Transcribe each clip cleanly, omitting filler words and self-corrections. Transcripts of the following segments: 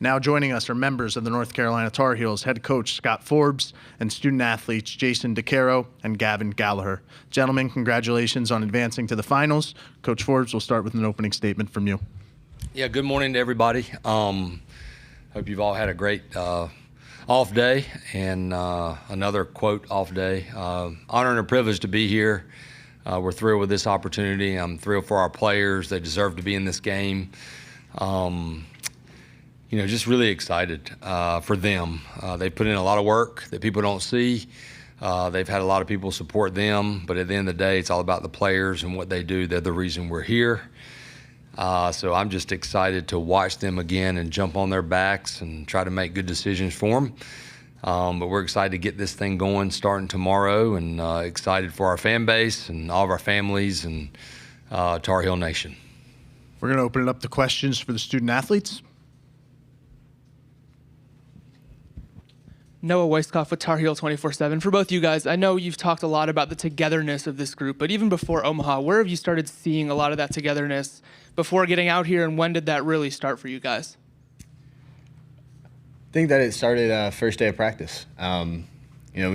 Now joining us are members of the North Carolina Tar Heels head coach Scott Forbes and student athletes Jason DeCaro and Gavin Gallagher. Gentlemen, congratulations on advancing to the finals. Coach Forbes, we'll start with an opening statement from you. Yeah, good morning to everybody. Hope you've all had a great off day and another quote off day. Honor and a privilege to be here. We're thrilled with this opportunity. I'm thrilled for our players. They deserve to be in this game. Just really excited for them. They put in a lot of work that people don't see. They've had a lot of people support them, but at the end of the day, it's all about the players and what they do. They're the reason we're here. So I'm just excited to watch them again and jump on their backs and try to make good decisions for them. But we're excited to get this thing going starting tomorrow, and excited for our fan base and all of our families and Tar Heel Nation. We're going to open it up to questions for the student athletes. Noah Weisskopf with Tar Heel 24/7. For both you guys, I know you've talked a lot about the togetherness of this group, but even before Omaha, where have you started seeing a lot of that togetherness before getting out here, and when did that really start for you guys? I think that it started first day of practice. We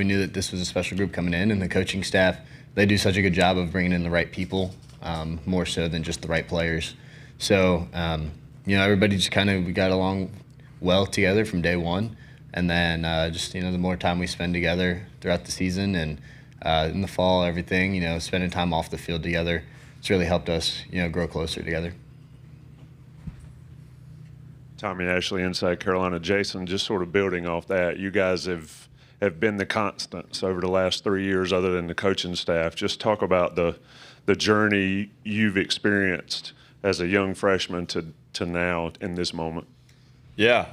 knew that this was a special group coming in, and the coaching staff, they do such a good job of bringing in the right people, more so than just the right players. So, everybody just we got along well together from day one. And then the more time we spend together throughout the season and in the fall, everything, spending time off the field together, it's really helped us, grow closer together. Tommy Ashley, Inside Carolina. Jason, just sort of building off that, you guys have been the constants over the last 3 years other than the coaching staff. Just talk about the journey you've experienced as a young freshman to now in this moment. Yeah,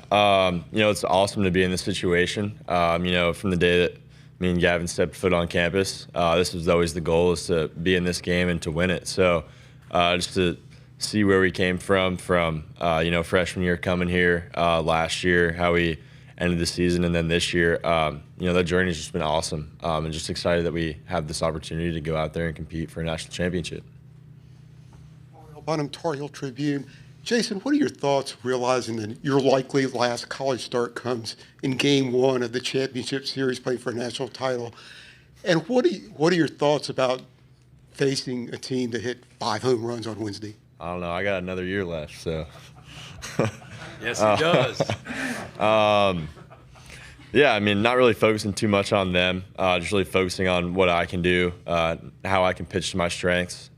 it's awesome to be in this situation. From the day that me and Gavin stepped foot on campus, this was always the goal, is to be in this game and to win it. So just to see where we came from freshman year coming here, last year, how we ended the season, and then this year, that journey's just been awesome. And just excited that we have this opportunity to go out there and compete for a national championship. Bonham, Tar Heel Tribune. Jason, what are your thoughts realizing that your likely last college start comes in game one of the championship series playing for a national title? And what are your thoughts about facing a team that hit 5 home runs on Wednesday? I don't know. I got another year left, so. Yes, he does. Not really focusing too much on them, just really focusing on what I can do, how I can pitch to my strengths.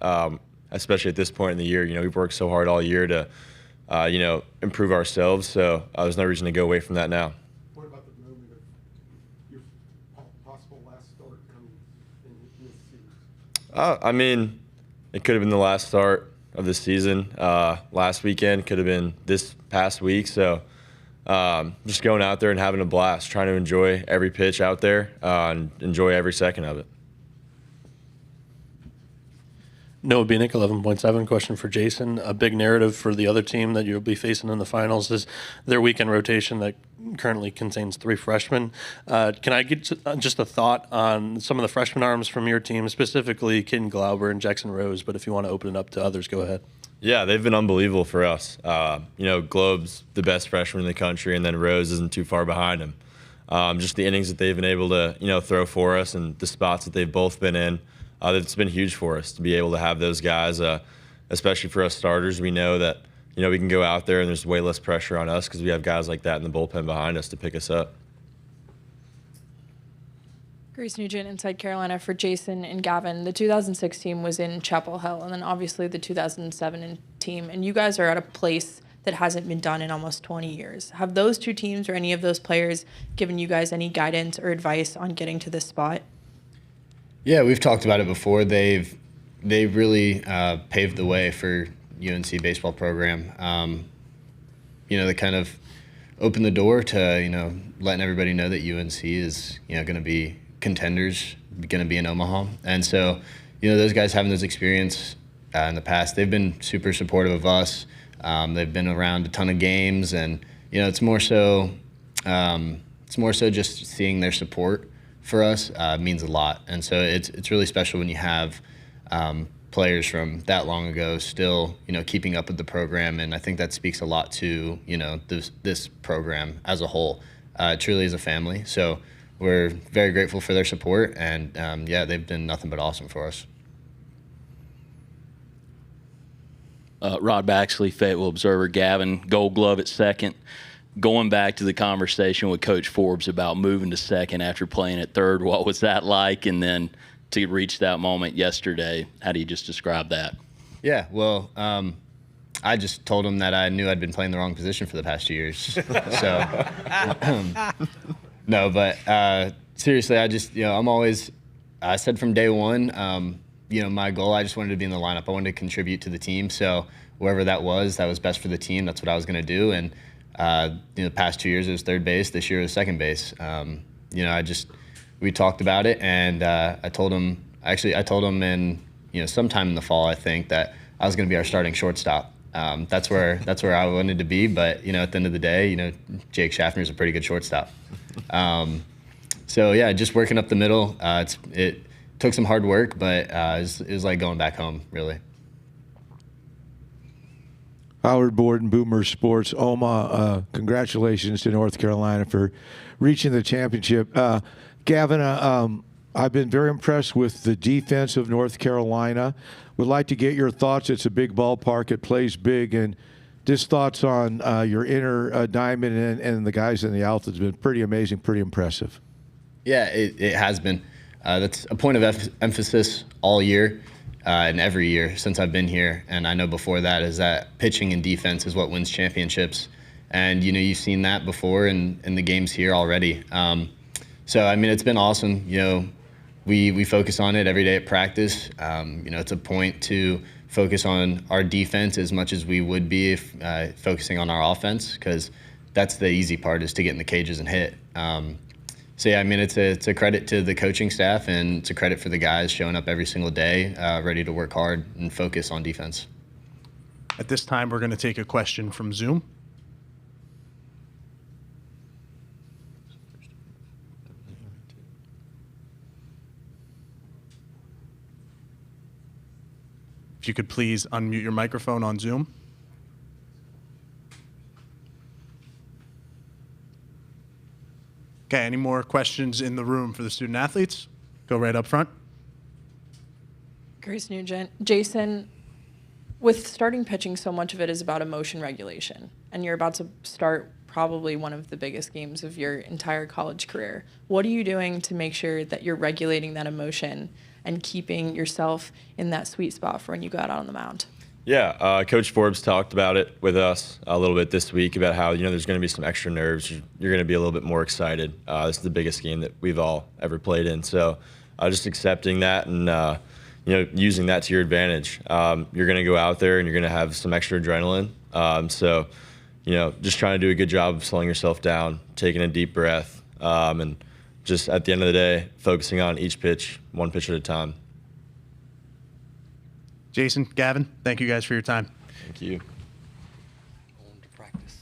Especially at this point in the year, we've worked so hard all year to, improve ourselves. So there's no reason to go away from that now. What about the moment of your possible last start coming in this series? It could have been the last start of the season. Last weekend could have been this past week. So just going out there and having a blast, trying to enjoy every pitch out there and enjoy every second of it. Noah Bieniek, 11.7. Question for Jason. A big narrative for the other team that you'll be facing in the finals is their weekend rotation that currently contains 3 freshmen. Can I get just a thought on some of the freshman arms from your team, specifically Caden Glauber and Jackson Rose, but if you want to open it up to others, go ahead. Yeah, they've been unbelievable for us. Globe's the best freshman in the country, and then Rose isn't too far behind him. Just the innings that they've been able to, throw for us and the spots that they've both been in. It's been huge for us to be able to have those guys, especially for us starters. We know that, we can go out there and there's way less pressure on us because we have guys like that in the bullpen behind us to pick us up. Grace Nugent, Inside Carolina, for Jason and Gavin. The 2006 team was in Chapel Hill, and then obviously the 2007 team. And you guys are at a place that hasn't been done in almost 20 years. Have those two teams or any of those players given you guys any guidance or advice on getting to this spot? Yeah, we've talked about it before. They've really paved the way for UNC baseball program. They kind of opened the door to letting everybody know that UNC is going to be contenders, going to be in Omaha, and so those guys having those experience in the past, they've been super supportive of us. They've been around a ton of games, and it's more so just seeing their support for us means a lot. And so it's really special when you have players from that long ago still, keeping up with the program, and I think that speaks a lot to, this program as a whole. It truly is a family, so we're very grateful for their support, and they've been nothing but awesome for us. Rod Baxley, Fayetteville Observer. Gavin, Gold Glove at second. Going back to the conversation with Coach Forbes about moving to second after playing at third, what was that like? And then to reach that moment yesterday, how do you just describe that? Yeah, well, I just told him that I knew I'd been playing the wrong position for the past 2 years. So, no, but seriously, I just, I said from day one, my goal, I just wanted to be in the lineup. I wanted to contribute to the team. So wherever that was best for the team. That's what I was going to do. And, the past 2 years it was third base. This year it was second base. We talked about it, and I told him in, sometime in the fall, I think, that I was going to be our starting shortstop. That's where I wanted to be. But, at the end of the day, Jake Schaffner is a pretty good shortstop. Just working up the middle. It took some hard work, but it was like going back home, really. Howard Borden, Boomer Sports, Omaha. Congratulations to North Carolina for reaching the championship. Gavin, I've been very impressed with the defense of North Carolina. Would like to get your thoughts. It's a big ballpark. It plays big. And just thoughts on your inner diamond and the guys in the outfield has been pretty amazing, pretty impressive. Yeah, it has been. That's a point of emphasis all year. And every year since I've been here, and I know before that, is that pitching and defense is what wins championships. And, you've seen that before in the games here already. It's been awesome. We focus on it every day at practice. It's a point to focus on our defense as much as we would be if focusing on our offense, because that's the easy part, is to get in the cages and hit. It's a credit to the coaching staff, and it's a credit for the guys showing up every single day, ready to work hard and focus on defense. At this time, we're going to take a question from Zoom. If you could please unmute your microphone on Zoom. Okay, any more questions in the room for the student athletes? Go right up front. Grace Nugent. Jason, with starting pitching, so much of it is about emotion regulation, and you're about to start probably one of the biggest games of your entire college career. What are you doing to make sure that you're regulating that emotion and keeping yourself in that sweet spot for when you go out on the mound? Yeah, Coach Forbes talked about it with us a little bit this week about how, there's going to be some extra nerves. You're going to be a little bit more excited. This is the biggest game that we've all ever played in. So just accepting that and, using that to your advantage. You're going to go out there and you're going to have some extra adrenaline. Just trying to do a good job of slowing yourself down, taking a deep breath, and just at the end of the day, focusing on each pitch, one pitch at a time. Jason, Gavin, thank you guys for your time. Thank you. On to practice.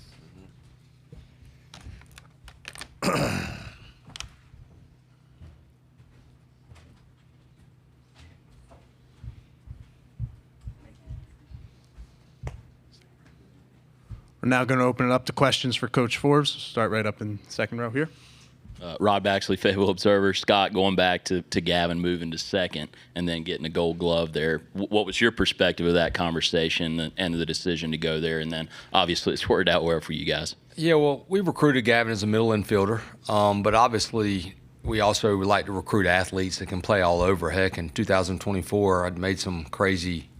We're now going to open it up to questions for Coach Forbes. Start right up in the second row here. Rod Baxley, Fayetteville Observer. Scott, going back to Gavin moving to second and then getting a Gold Glove there. What was your perspective of that conversation and the decision to go there? And then obviously it's worked out well for you guys. Yeah, well, we recruited Gavin as a middle infielder, but obviously we also would like to recruit athletes that can play all over. Heck, in 2024, I'd made some crazy,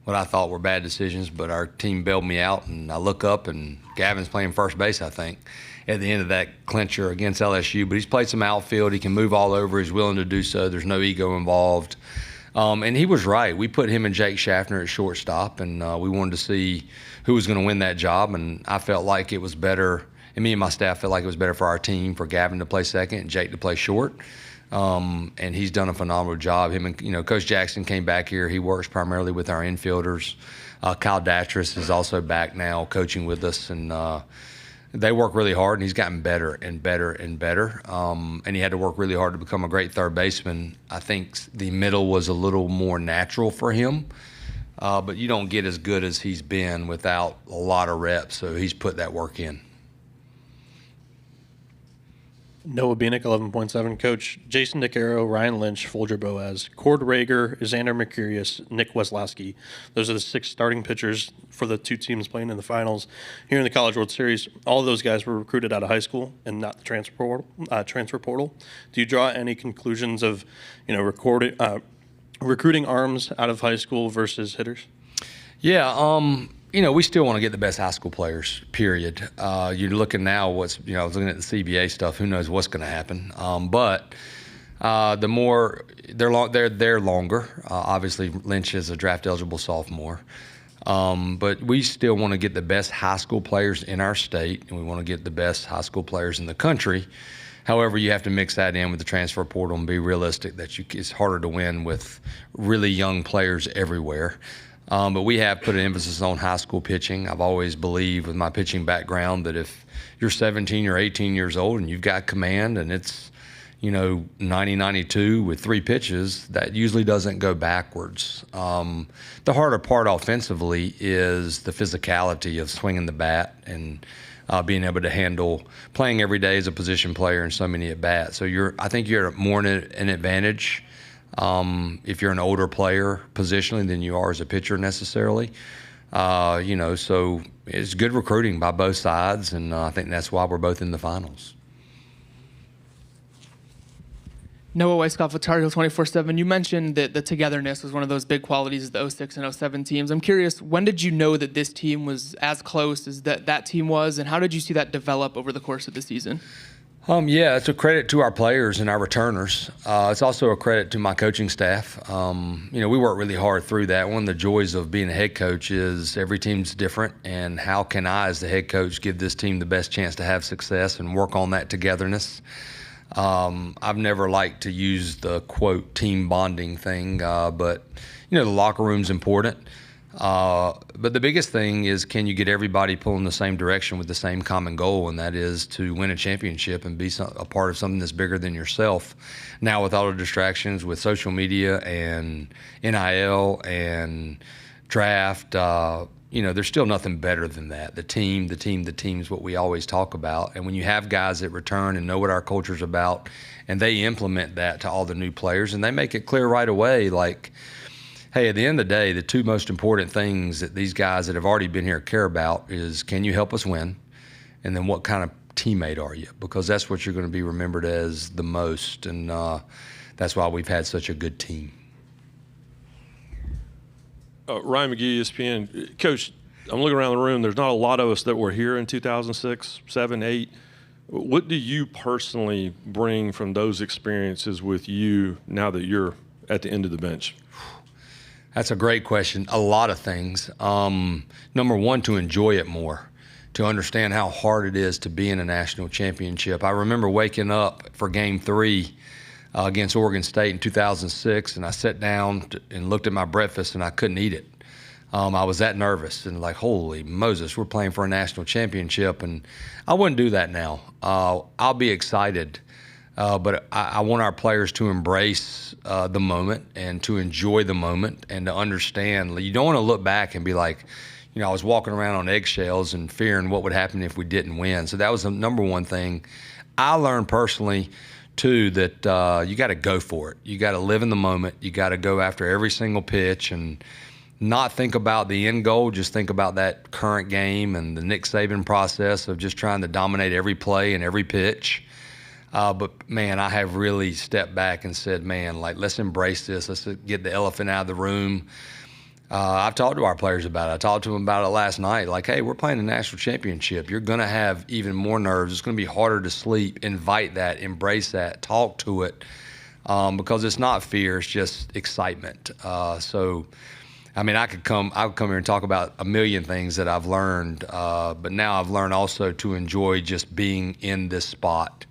what I thought were bad decisions, but our team bailed me out, and I look up and Gavin's playing first base, I think, at the end of that clincher against LSU. But he's played some outfield. He can move all over. He's willing to do so. There's no ego involved. And he was right. We put him and Jake Schaffner at shortstop, and we wanted to see who was going to win that job. And I felt like it was better, and me and my staff felt like it was better for our team for Gavin to play second and Jake to play short. And he's done a phenomenal job. Him and Coach Jackson came back here. He works primarily with our infielders. Kyle Datris is also back now coaching with us, and they work really hard, and he's gotten better and better and better. And he had to work really hard to become a great third baseman. I think the middle was a little more natural for him, but you don't get as good as he's been without a lot of reps, so he's put that work in. Noah Bieniek, 11.7. Coach Jason DeCaro, Ryan Lynch, Folger Boaz, Cord Rager, Xander Mercurius, Nick Weslowski. Those are the 6 starting pitchers for the 2 teams playing in the finals here in the College World Series. All of those guys were recruited out of high school and not the transfer portal. Do you draw any conclusions of, recruiting arms out of high school versus hitters? Yeah, we still want to get the best high school players, period. You're looking now I was looking at the CBA stuff. Who knows what's going to happen? But the more they're longer. Obviously, Lynch is a draft-eligible sophomore. But we still want to get the best high school players in our state, and we want to get the best high school players in the country. However, you have to mix that in with the transfer portal and be realistic that it's harder to win with really young players everywhere. But we have put an emphasis on high school pitching. I've always believed with my pitching background that if you're 17 or 18 years old and you've got command and it's, 90-92 with 3 pitches, that usually doesn't go backwards. The harder part offensively is the physicality of swinging the bat and being able to handle playing every day as a position player and so many at bats. So I think you're more in an advantage if you're an older player positionally than you are as a pitcher necessarily. So it's good recruiting by both sides, and I think that's why we're both in the finals. Noah Weisskopf with Tar Heel 24/7. You mentioned that the togetherness was one of those big qualities of the 06 and 07 teams. I'm curious, when did you know that this team was as close as that team was, and how did you see that develop over the course of the season? Yeah, it's a credit to our players and our returners. It's also a credit to my coaching staff. We work really hard through that. One of the joys of being a head coach is every team's different, and how can I, as the head coach, give this team the best chance to have success and work on that togetherness? I've never liked to use the, quote, team bonding thing, but, the locker room's important. But the biggest thing is, can you get everybody pulling the same direction with the same common goal, and that is to win a championship and be a part of something that's bigger than yourself. Now, with all the distractions with social media and NIL and draft, there's still nothing better than that. The team is what we always talk about. And when you have guys that return and know what our culture's about, and they implement that to all the new players, and they make it clear right away, like, hey, at the end of the day, the 2 most important things that these guys that have already been here care about is, can you help us win? And then what kind of teammate are you? Because that's what you're going to be remembered as the most. And that's why we've had such a good team. Ryan McGee, ESPN. Coach, I'm looking around the room. There's not a lot of us that were here in 2006, 7, 8. What do you personally bring from those experiences with you now that you're at the end of the bench? That's a great question. A lot of things. Number one, to enjoy it more, to understand how hard it is to be in a national championship. I remember waking up for Game 3 against Oregon State in 2006, and I sat down and looked at my breakfast, and I couldn't eat it. I was that nervous and like, holy Moses, we're playing for a national championship, and I wouldn't do that now. I'll be excited. But I want our players to embrace the moment and to enjoy the moment and to understand. You don't want to look back and be like, I was walking around on eggshells and fearing what would happen if we didn't win. So that was the number one thing. I learned personally, too, that you got to go for it. You got to live in the moment. You got to go after every single pitch and not think about the end goal. Just think about that current game and the Nick Saban process of just trying to dominate every play and every pitch. But, man, I have really stepped back and said, man, let's embrace this. Let's get the elephant out of the room. I've talked to our players about it. I talked to them about it last night. Like, hey, we're playing a national championship. You're going to have even more nerves. It's going to be harder to sleep. Invite that. Embrace that. Talk to it. Because it's not fear. It's just excitement. I could come here and talk about a million things that I've learned. But now I've learned also to enjoy just being in this spot.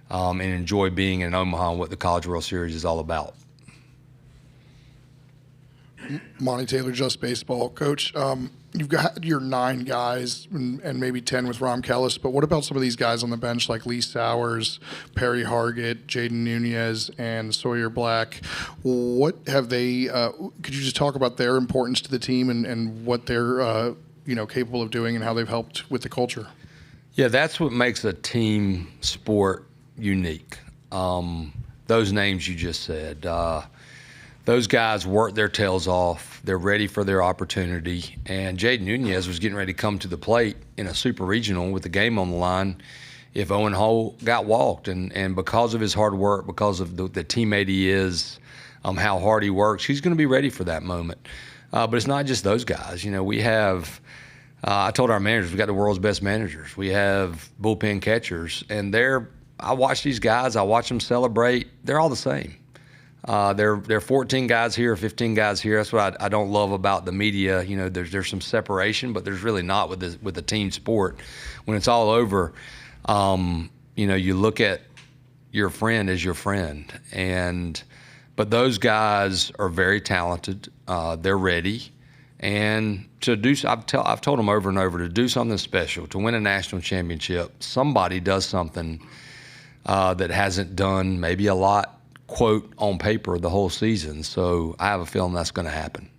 And enjoy being in Omaha and what the College World Series is all about. Monty Taylor, Just Baseball. Coach, you've got your 9 guys and maybe 10 with Rom Kellis, but what about some of these guys on the bench like Lee Sowers, Perry Hargett, Jaden Nunez, and Sawyer Black? What have they? Could you just talk about their importance to the team and what they're capable of doing and how they've helped with the culture? Yeah, that's what makes a team sport unique. Those names you just said. Those guys work their tails off. They're ready for their opportunity. And Jaden Nunez was getting ready to come to the plate in a super regional with the game on the line if Owen Hall got walked. And because of his hard work, because of the teammate he is, how hard he works, he's going to be ready for that moment. But it's not just those guys. We have I told our managers, we got the world's best managers. We have bullpen catchers. And I watch these guys. I watch them celebrate. They're all the same. There are 14 guys here, 15 guys here. That's what I don't love about the media. There's some separation, but there's really not with the team sport. When it's all over, you look at your friend as your friend. But those guys are very talented. They're ready. And I've told them over and over, to do something special, to win a national championship, somebody does something that hasn't done maybe a lot, quote, on paper the whole season. So I have a feeling that's going to happen.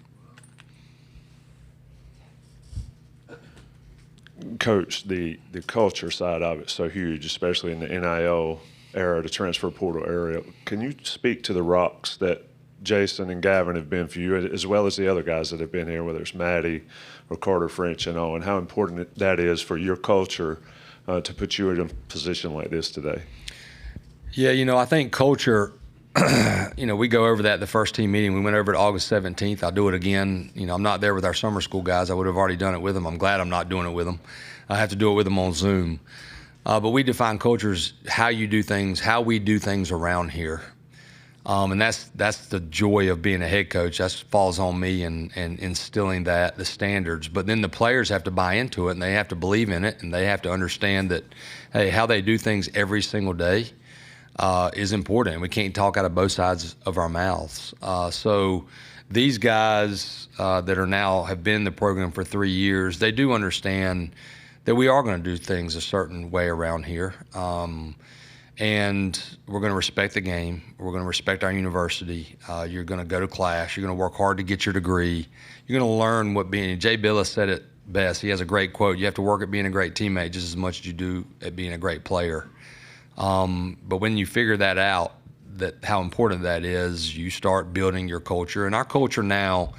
Coach, the culture side of it's so huge, especially in the NIL era, the transfer portal area. Can you speak to the rocks that Jason and Gavin have been for you, as well as the other guys that have been here, whether it's Maddie or Carter French and all, and how important that is for your culture to put you in a position like this today? Yeah, I think culture, we go over that the first team meeting. We went over it August 17th. I'll do it again. I'm not there with our summer school guys. I would have already done it with them. I'm glad I'm not doing it with them. I have to do it with them on Zoom. But we define cultures, how you do things, how we do things around here. And that's the joy of being a head coach. That falls on me and instilling the standards. But then the players have to buy into it, and they have to believe in it, and they have to understand that, hey, how they do things every single day is important. We can't talk out of both sides of our mouths. So these guys that have been in the program for 3 years, they do understand that we are going to do things a certain way around here. And we're going to respect the game. We're going to respect our university. You're going to go to class. You're going to work hard to get your degree. You're going to learn what being – Jay Billis said it best. He has a great quote. You have to work at being a great teammate just as much as you do at being a great player. But when you figure that out, how important that is, you start building your culture. And our culture now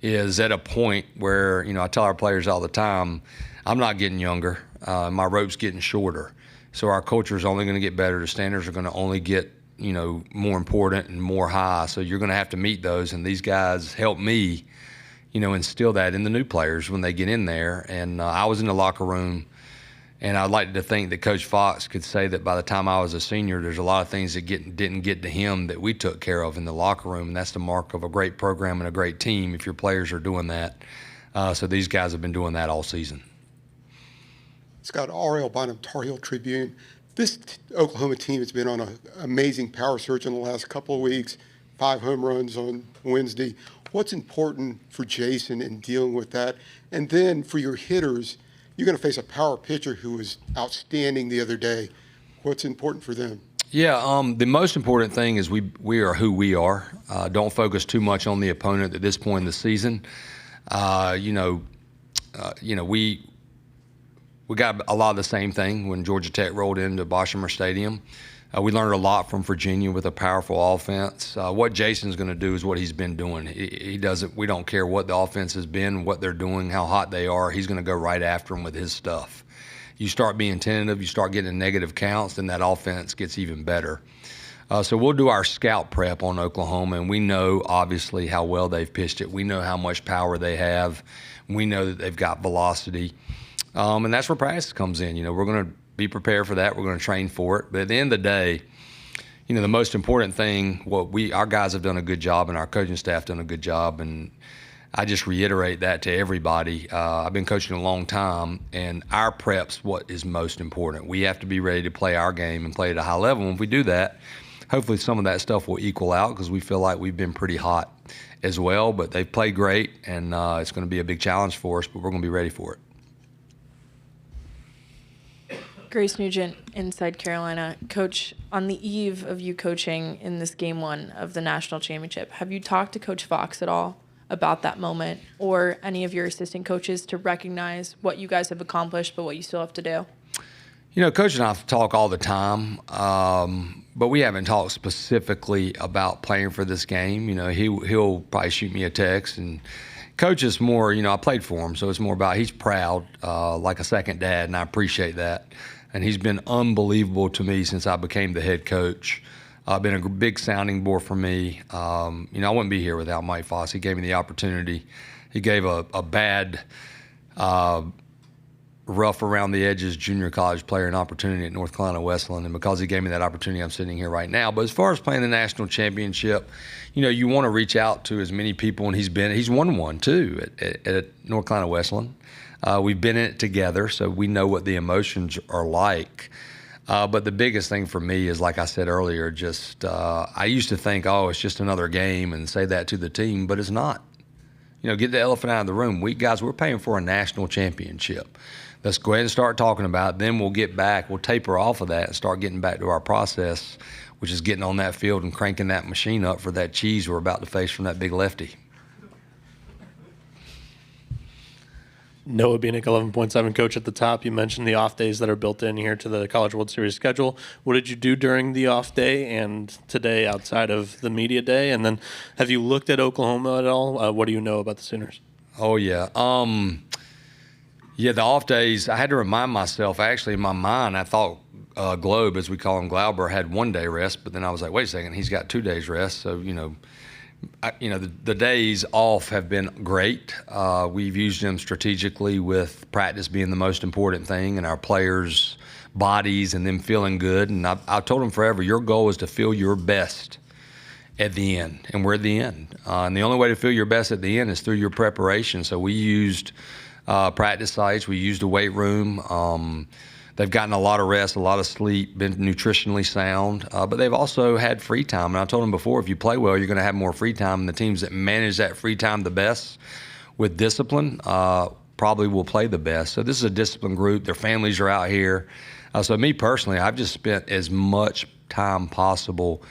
is at a point where, I tell our players all the time, I'm not getting younger. My rope's getting shorter. So our culture is only going to get better. The standards are going to only get, more important and more high. So you're going to have to meet those. And these guys help me, instill that in the new players when they get in there. And I was in the locker room, and I'd like to think that Coach Fox could say that by the time I was a senior, there's a lot of things that didn't get to him that we took care of in the locker room. And that's the mark of a great program and a great team if your players are doing that. So these guys have been doing that all season. Scott, Ariel Bonham, Tar Heel Tribune. This Oklahoma team has been on an amazing power surge in the last couple of weeks, 5 home runs on Wednesday. What's important for Jason in dealing with that? And then for your hitters, you're going to face a power pitcher who was outstanding the other day. What's important for them? Yeah, the most important thing is we are who we are. Don't focus too much on the opponent at this point in the season. We got a lot of the same thing when Georgia Tech rolled into Boshamer Stadium. We learned a lot from Virginia with a powerful offense. What Jason's going to do is what he's been doing. He doesn't. We don't care what the offense has been, what they're doing, how hot they are. He's going to go right after them with his stuff. You start being tentative, you start getting negative counts, then that offense gets even better. So we'll do our scout prep on Oklahoma, and we know obviously how well they've pitched it. We know how much power they have. We know that they've got velocity. And that's where practice comes in. We're going to be prepared for that. We're going to train for it. But at the end of the day, the most important thing, our guys have done a good job and our coaching staff done a good job. And I just reiterate that to everybody. I've been coaching a long time, and our prep's what is most important. We have to be ready to play our game and play at a high level. And if we do that, hopefully some of that stuff will equal out because we feel like we've been pretty hot as well. But they've played great, and it's going to be a big challenge for us, but we're going to be ready for it. Grace Nugent, Inside Carolina. Coach, on the eve of you coaching in this game one of the national championship, have you talked to Coach Fox at all about that moment, or any of your assistant coaches, to recognize what you guys have accomplished but what you still have to do? You know, Coach and I talk all the time, but we haven't talked specifically about playing for this game. You know, he'll probably shoot me a text, and Coach is more, you know, I played for him, so it's more about he's proud, like a second dad, and I appreciate that. And he's been unbelievable to me since I became the head coach. Been a big sounding board for me. You know, I wouldn't be here without Mike Foss. He gave me the opportunity. He gave a bad, rough around the edges junior college player an opportunity at North Carolina Wesleyan, and because he gave me that opportunity, I'm sitting here right now. But as far as playing the national championship, you know, you want to reach out to as many people, and he's won one too at North Carolina Wesleyan. We've been in it together, so we know what the emotions are like. But the biggest thing for me is, like I said earlier, just I used to think, oh, it's just another game, and say that to the team, but it's not. You know, get the elephant out of the room. We're paying for a national championship. Let's go ahead and start talking about it. Then we'll get back. We'll taper off of that and start getting back to our process, which is getting on that field and cranking that machine up for that cheese we're about to face from that big lefty. Noah Bieniek, 11.7 coach at the top. You mentioned the off days that are built in here to the College World Series schedule. What did you do during the off day and today outside of the media day? And then have you looked at Oklahoma at all? What do you know about the Sooners? Oh, yeah. Yeah, the off days, I had to remind myself, actually, in my mind, I thought Globe, as we call him, Glauber, had 1 day rest, but then I was like, wait a second, he's got 2 days rest. So, you know, the days off have been great. We've used them strategically, with practice being the most important thing, and our players' bodies and them feeling good. And I told them forever, your goal is to feel your best at the end, and we're at the end. And the only way to feel your best at the end is through your preparation. So we used practice sites. We used a weight room. They've gotten a lot of rest, a lot of sleep, been nutritionally sound, but they've also had free time. And I told them before, if you play well, you're going to have more free time. And the teams that manage that free time the best with discipline probably will play the best. So this is a disciplined group. Their families are out here. So me personally, I've just spent as much time possible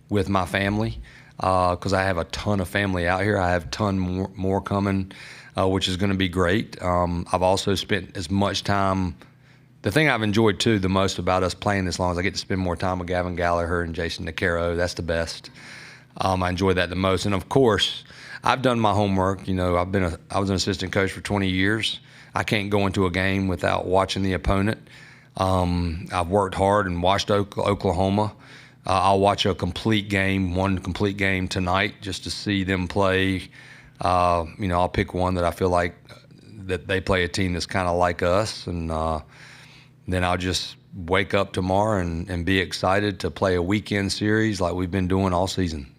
with my family because I have a ton of family out here. I have a ton more coming, which is going to be great. I've also spent as much time. The thing I've enjoyed, too, the most about us playing this long is I get to spend more time with Gavin Gallagher and Jason DeCaro. That's the best. I enjoy that the most. And, of course, I've done my homework. You know, I was an assistant coach for 20 years. I can't go into a game without watching the opponent. I've worked hard and watched Oklahoma. I'll watch a complete game, one complete game tonight, just to see them play. You know, I'll pick one that I feel like that they play a team that's kind of like us, and then I'll just wake up tomorrow and be excited to play a weekend series like we've been doing all season.